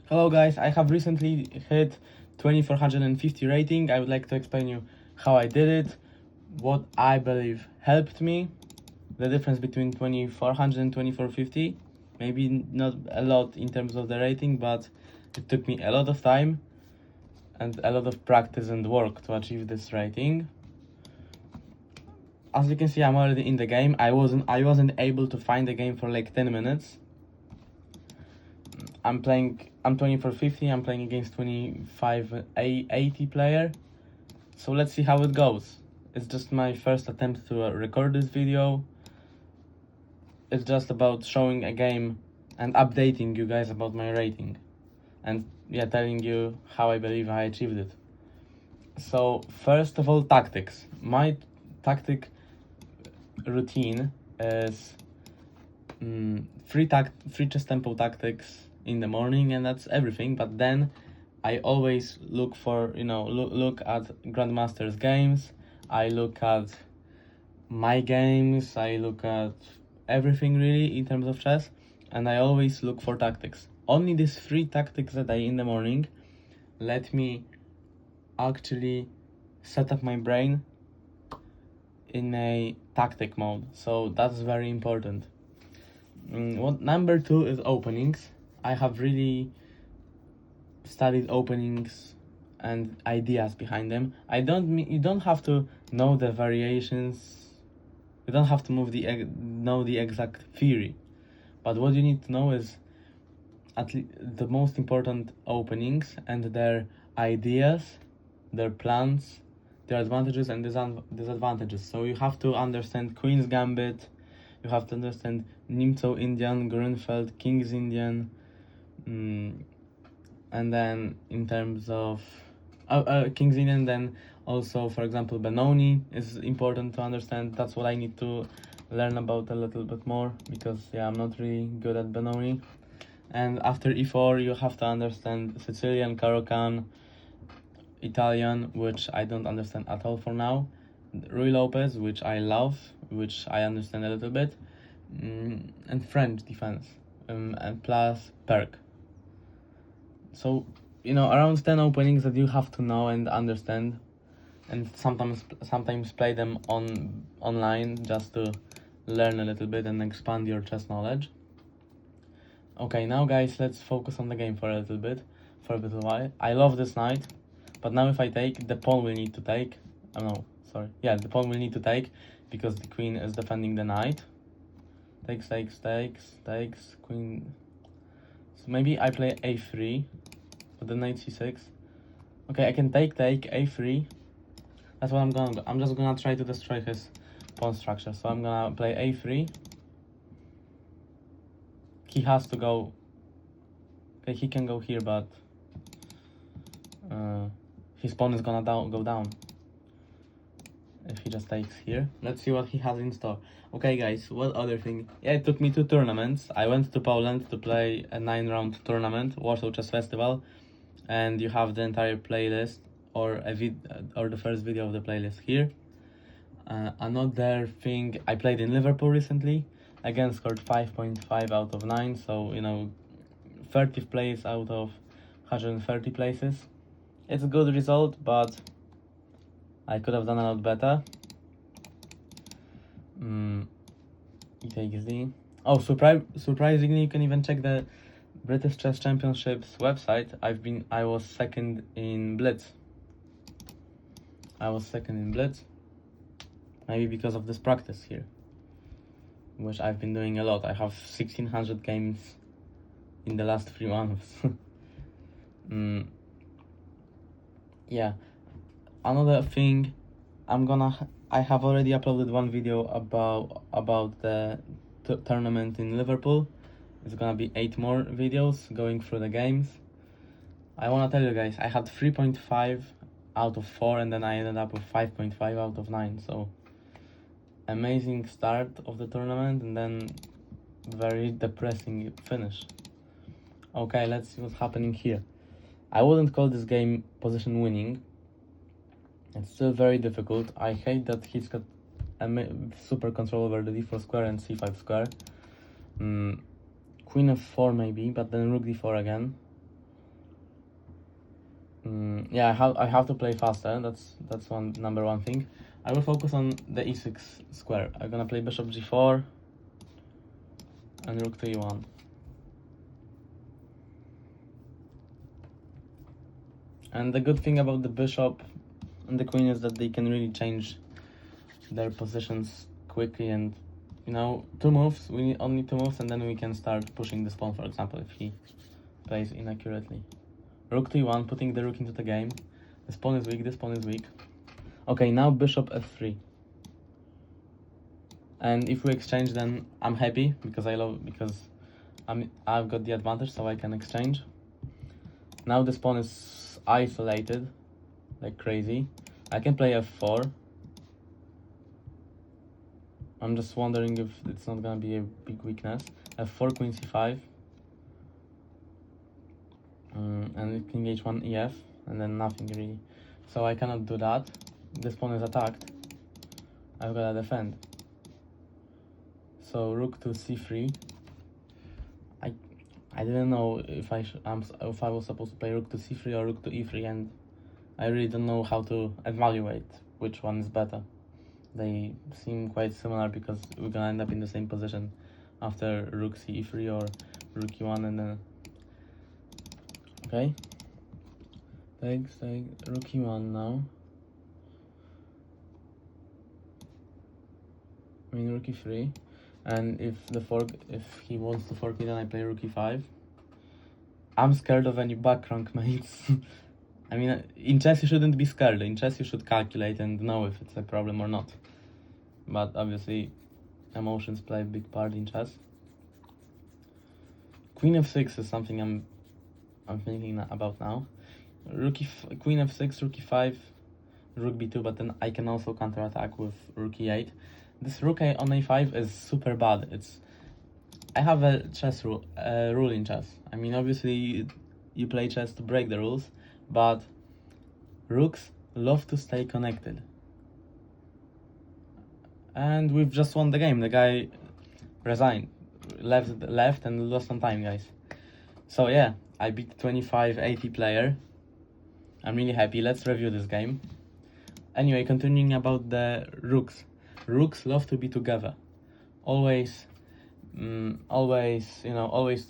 Hello guys, I have recently hit 2450 rating. I would like to explain you how I did it, what I believe helped me, the difference between 2400 and 2450. Maybe not a lot in terms of the rating, but it took me a lot of time and a lot of practice and work to achieve this rating. As you can see, I'm already in the game. I wasn't able to find the game for like 10 minutes. I'm 2450, I'm playing against 2580 player. So let's see how it goes. It's just my first attempt to record this video. It's just about showing a game and updating you guys about my rating. And yeah, telling you how I believe I achieved it. So first of all, tactics. My tactic routine is free chess tempo tactics in the morning, and that's everything. But then I always look for, look at grandmaster's games. I look at my games. I look at everything really in terms of chess, and I always look for tactics. Only these three tactics that I in the morning let me actually set up my brain in a tactic mode. So that's very important. What number two is openings. I have really studied openings and ideas behind them. You don't have to know the variations. You don't have to know the exact theory, but what you need to know is at least the most important openings and their ideas, their plans, their advantages and disadvantages. So you have to understand Queen's Gambit. You have to understand Nimzo Indian, Grunfeld, King's Indian, and then in terms of King's Indian, then also, for example, Benoni is important to understand. That's what I need to learn about a little bit more, because yeah, I'm not really good at Benoni. And after e4, you have to understand Sicilian, Caro-Kann, Italian, which I don't understand at all for now, Rui Lopez, which I love, which I understand a little bit, and French defense, and plus Perk. So, around 10 openings that you have to know and understand, and sometimes play them online just to learn a little bit and expand your chess knowledge. Okay, now guys, let's focus on the game for a little bit, for a little while. I love this knight, but now if I take, the pawn will need to take. Oh no, sorry. Yeah, the pawn will need to take, because the queen is defending the knight. Takes, queen. So maybe I play a3, with the knight c6. Okay, I can take, a3. That's what I'm gonna do. I'm just gonna try to destroy his pawn structure. So I'm gonna play a3. He has to go. Okay, he can go here, but his pawn is gonna go down if he just takes here. Let's see what he has in store. Okay guys, what other thing? Yeah, it took me 2 tournaments. I went to Poland to play a 9-round tournament, Warsaw Chess Festival, and you have the entire playlist or the first video of the playlist here. Another thing, I played in Liverpool recently. Again, scored 5.5 out of 9, so 30th place out of 130 places. It's a good result, but I could have done a lot better. E takes D. Oh, surprisingly, you can even check the British Chess Championships website. I was second in blitz. Maybe because of this practice here, which I've been doing a lot. I have 1600 games in the last 3 months. Yeah. Another thing, I have already uploaded one video about the tournament in Liverpool. It's gonna be 8 more videos going through the games. I wanna tell you guys, I had 3.5 out of 4, and then I ended up with 5.5 out of 9. So amazing start of the tournament, and then very depressing finish. Okay, let's see what's happening here. I wouldn't call this game position winning. It's still very difficult. I hate that he's got super control over the d4 square and c5 square. Queen f4 maybe, but then rook d4 again. Yeah, I have to play faster. That's number one thing. I will focus on the e6 square. I'm gonna play bishop g4 and rook to e1. And the good thing about the bishop and the queen is that they can really change their positions quickly, and you know, 2 moves, we need only 2 moves, and then we can start pushing this pawn, for example, if he plays inaccurately. Rook to e1, putting the rook into the game. This pawn is weak, this pawn is weak. Okay, now bishop f3. And if we exchange, then I'm happy because I've got the advantage, so I can exchange. Now this pawn is isolated like crazy. I can play f4. I'm just wondering if it's not gonna be a big weakness. f4, queen c5. And king h1, ef, and then nothing really. So I cannot do that. This pawn is attacked. I've gotta defend. So rook to c3. I didn't know if I was supposed to play rook to c3 or rook to e3, and I really don't know how to evaluate which one is better. They seem quite similar because we're gonna end up in the same position after rook c3 or rook e1, and then okay. Take rook e1 now. I mean rook e3, and if he wants to fork me, then I play rook e5. I'm scared of any back rank mates. I mean, in chess you shouldn't be scared. In chess you should calculate and know if it's a problem or not. But obviously, emotions play a big part in chess. Queen f6 is something I'm thinking about now. Queen f6, rook e5, rook b2, but then I can also counterattack with rook e8. This rook on a5 is super bad. I have a chess rule in chess. I mean, obviously you play chess to break the rules, but rooks love to stay connected. And we've just won the game. The guy resigned, left and lost some time, guys. So yeah, I beat 2580 player. I'm really happy. Let's review this game. Anyway, continuing about the rooks. Rooks love to be together. Always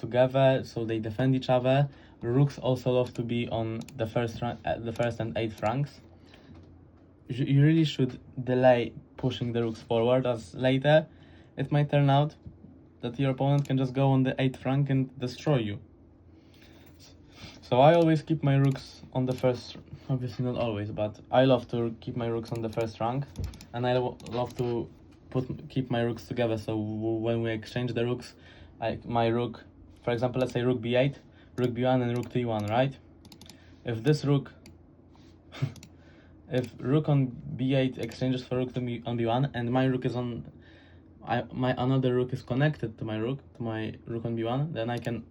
together, so they defend each other. Rooks also love to be on the first and 8th ranks. You really should delay pushing the rooks forward, as later it might turn out that your opponent can just go on the 8th rank and destroy you. So I always keep my rooks on the first, obviously not always, but I love to keep my rooks on the first rank, and I love to keep my rooks together. So when we exchange the rooks, my rook, for example, let's say rook b8, rook b1, and rook to e1, right? If this rook, if rook on b8 exchanges for rook on b1, and my rook is on, my another rook is connected to my rook on b1, then I can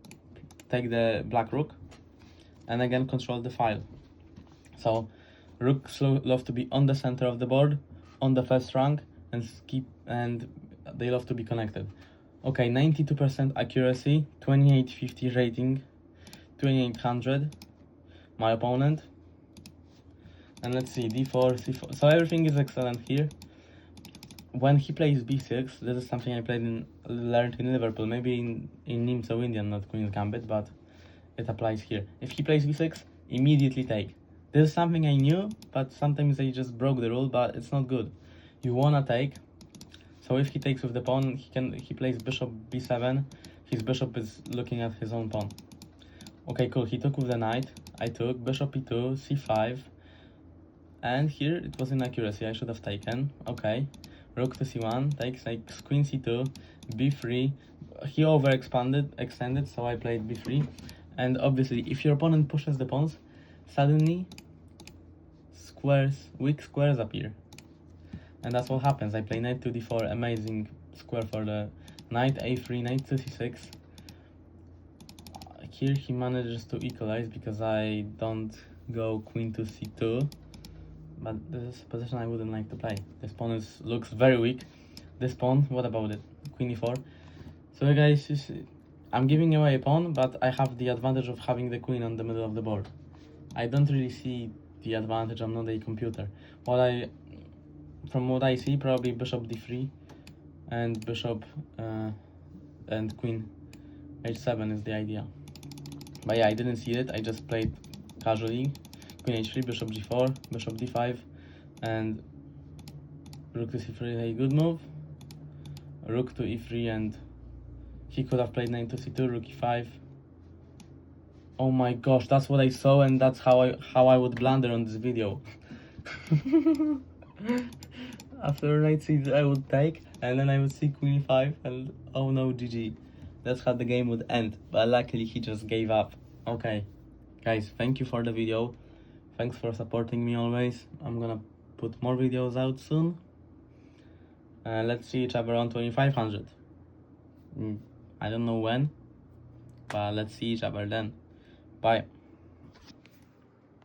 take the black rook and again control the file. So rooks love to be on the center of the board, on the first rank, and they love to be connected. Okay, 92% accuracy, 2850 rating, 2800 my opponent. And let's see, d4, c4, so everything is excellent here. When he plays b6, this is something I learned in Liverpool, maybe in Nimzo Indian, not Queen's Gambit, but it applies here. If he plays b6, immediately take. This is something I knew, but sometimes they just broke the rule, but it's not good. You wanna take. So if he takes with the pawn, he plays bishop b7. His bishop is looking at his own pawn. Okay, cool. He took with the knight. I took bishop e2, c5, and here it was inaccuracy. I should have taken. Okay, rook to c1 takes, like queen c2, b3. He extended, so I played b3. And obviously, if your opponent pushes the pawns, suddenly weak squares appear. And that's what happens. I play knight to d4, amazing square for the knight, a3, knight to c6. Here he manages to equalize because I don't go queen to c2. But this is a position I wouldn't like to play. This pawn looks very weak. This pawn, what about it? Queen e4. So guys, I'm giving away a pawn, but I have the advantage of having the queen on the middle of the board. I don't really see the advantage. I'm not a computer. From what I see, probably bishop d3 and bishop and queen h7 is the idea. But yeah, I didn't see it. I just played casually. Queen h3, bishop g4, bishop d5, and rook to c3 is a good move. Rook to e3, and he could have played knight to c2, rook e5. Oh my gosh, that's what I saw, and that's how I would blunder on this video. After knight c2 I would take, and then I would see queen e5, and oh no, GG. That's how the game would end, but luckily he just gave up. Okay, guys, thank you for the video. Thanks for supporting me always. I'm gonna put more videos out soon. Let's see each other on 2500. I don't know when, but let's see each other then. Bye.